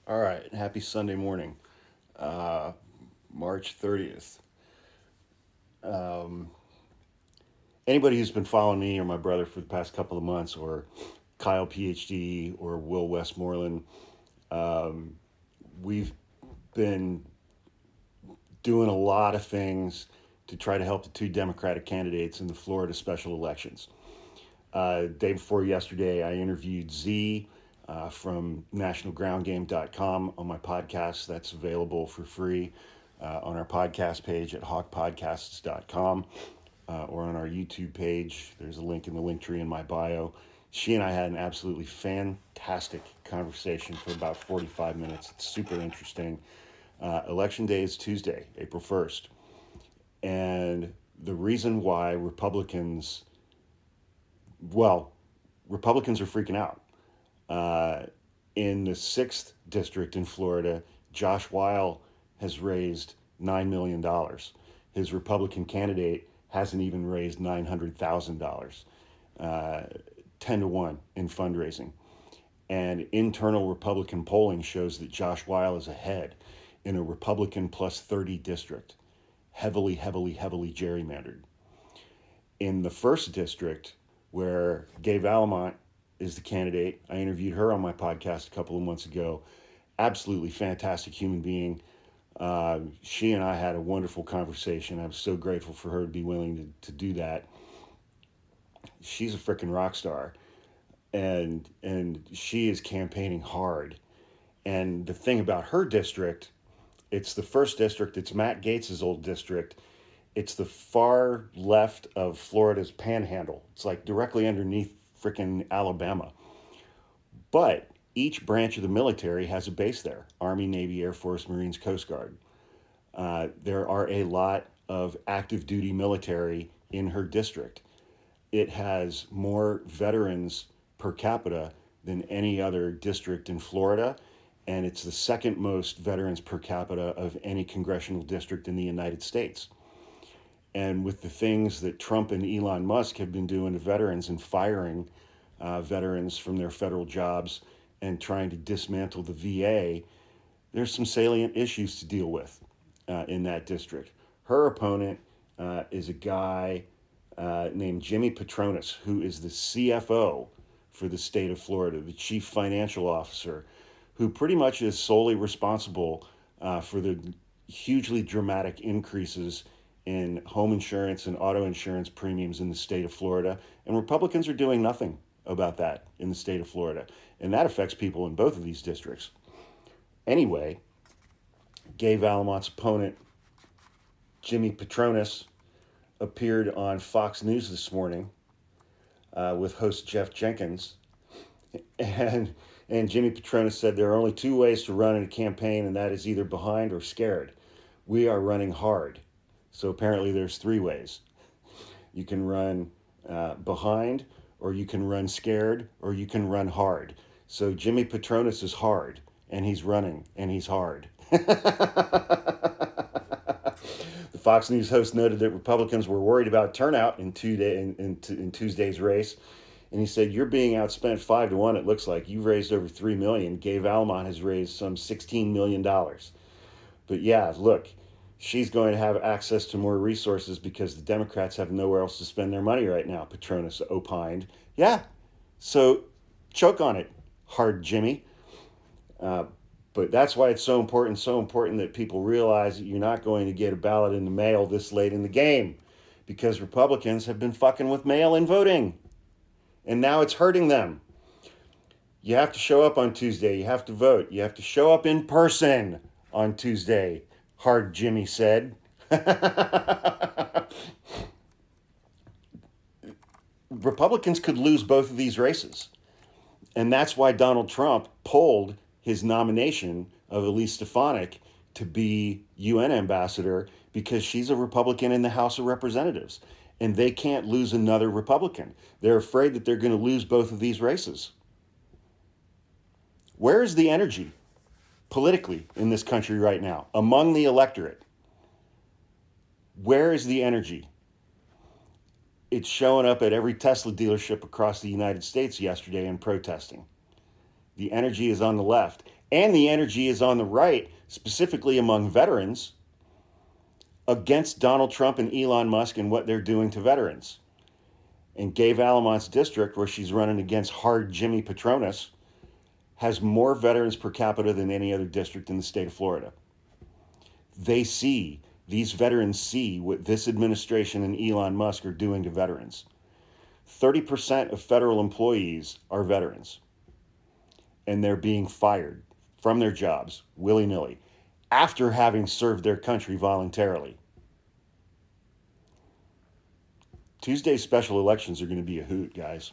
All right, happy Sunday morning, uh, March 30th. Um, Anybody who's been following me or my brother for the past couple of months, or Kyle PhD or Will Westmoreland, um, we've been doing a lot of things to try to help the two Democratic candidates in the Florida special elections. Day before yesterday, I interviewed Z from nationalgroundgame.com on my podcast. That's available for free on our podcast page at hawkpodcasts.com or on our YouTube page. There's a link in the link tree in my bio. She and I had an absolutely fantastic conversation for about 45 minutes. It's super interesting. Election day is Tuesday, April 1st. And the reason why well, Republicans are freaking out. Uh, in the 6th district in Florida, Josh Weil has raised $9 million. His Republican candidate hasn't even raised $900,000, 10 to 1 in fundraising. And internal Republican polling shows that Josh Weil is ahead in a Republican plus 30 district, heavily, heavily, heavily gerrymandered. In the 1st district, where Gabe Alamont is the candidate, I interviewed her on my podcast a couple of months ago. Absolutely fantastic human being. She and I had a wonderful conversation. I was so grateful for her to be willing to do that. She's a freaking rock star, and she is campaigning hard. And the thing about her district, it's the 1st district. It's Matt Gaetz's old district. It's the far left of Florida's panhandle. It's like directly underneath freaking Alabama. But each branch of the military has a base there: Army, Navy, Air Force, Marines, Coast Guard. There are a lot of active duty military in her district. It has more veterans per capita than any other district in Florida, and it's the second most veterans per capita of any congressional district in the United States. And with the things that Trump and Elon Musk have been doing to veterans and firing veterans from their federal jobs and trying to dismantle the VA, there's some salient issues to deal with in that district. Her opponent is a guy named Jimmy Patronis, who is the CFO for the state of Florida, the chief financial officer, who pretty much is solely responsible for the hugely dramatic increases in home insurance and auto insurance premiums in the state of Florida. And Republicans are doing nothing about that in the state of Florida. And that affects people in both of these districts. Anyway, Gabe Alamont's opponent, Jimmy Patronis, appeared on Fox News this morning with host Jeff Jenkins. And, and Jimmy Patronis said there are only two ways to run in a campaign, and that is either behind or scared. We are running hard. So apparently there's three ways. You can run behind, or you can run scared, or you can run hard. So Jimmy Patronis is hard, and he's running, and he's hard. The Fox News host noted that Republicans were worried about turnout in Tuesday's race. And he said, "You're being outspent 5 to 1. It looks like you've raised over $3 million. Gabe Alamont has raised some $16 million. But yeah, look, she's going to have access to more resources because the Democrats have nowhere else to spend their money right now," Patronis opined. Yeah, so choke on it, hard Jimmy. Uh, but that's why it's so important that people realize that you're not going to get a ballot in the mail this late in the game, because Republicans have been fucking with mail-in voting, and now it's hurting them. You have to show up on Tuesday. You have to vote. You have to show up in person on Tuesday, hard Jimmy said. Republicans could lose both of these races. And that's why Donald Trump pulled his nomination of Elise Stefanik to be UN ambassador, because she's a Republican in the House of Representatives. And they can't lose another Republican. They're afraid that they're going to lose both of these races. Where is the energy politically in this country right now among the electorate? Where is the energy? It's showing up at every Tesla dealership across the United States yesterday and protesting. The energy is on the left. And the energy is on the right, specifically among veterans, against Donald Trump and Elon Musk and what they're doing to veterans. And Gabe Alamont's district, where she's running against hard Jimmy Patronis, has more veterans per capita than any other district in the state of Florida. These veterans see what this administration and Elon Musk are doing to veterans. 30% of federal employees are veterans, and they're being fired from their jobs willy-nilly after having served their country voluntarily. Tuesday's special elections are going to be a hoot, guys.